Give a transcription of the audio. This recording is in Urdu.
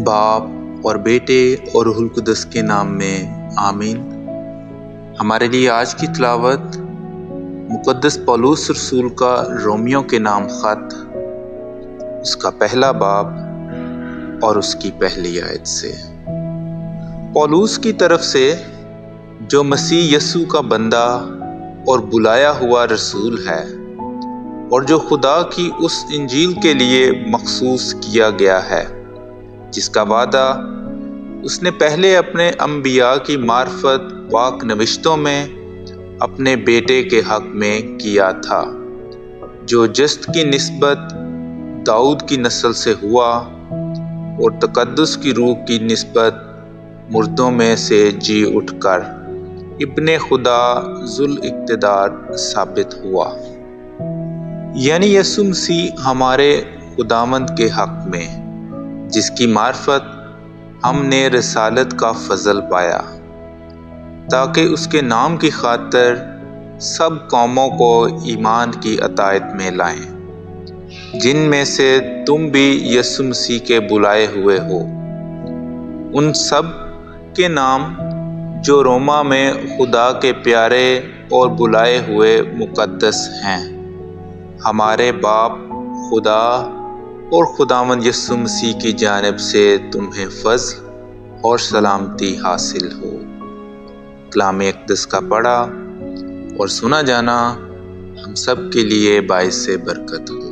باپ اور بیٹے اور روح القدس کے نام میں آمین۔ ہمارے لیے آج کی تلاوت مقدس پولس رسول کا رومیوں کے نام خط، اس کا پہلا باب اور اس کی پہلی آیت سے۔ پولس کی طرف سے جو مسیح یسوع کا بندہ اور بلایا ہوا رسول ہے، اور جو خدا کی اس انجیل کے لیے مخصوص کیا گیا ہے جس کا وعدہ اس نے پہلے اپنے انبیاء کی معرفت پاک نوشتوں میں اپنے بیٹے کے حق میں کیا تھا، جو جسد کی نسبت داؤد کی نسل سے ہوا اور تقدس کی روح کی نسبت مردوں میں سے جی اٹھ کر ابن خدا ذوالاقتدار ثابت ہوا، یعنی یسوع مسیح ہمارے خداوند کے حق میں، جس کی معرفت ہم نے رسالت کا فضل پایا، تاکہ اس کے نام کی خاطر سب قوموں کو ایمان کی اطاعت میں لائیں، جن میں سے تم بھی یسوع مسیح کے بلائے ہوئے ہو، ان سب کے نام جو روما میں خدا کے پیارے اور بلائے ہوئے مقدس ہیں۔ ہمارے باپ خدا اور خداوند یسوع مسیح کی جانب سے تمہیں فضل اور سلامتی حاصل ہو۔ کلام اقدس کا پڑھا اور سنا جانا ہم سب کے لیے باعث برکت ہو۔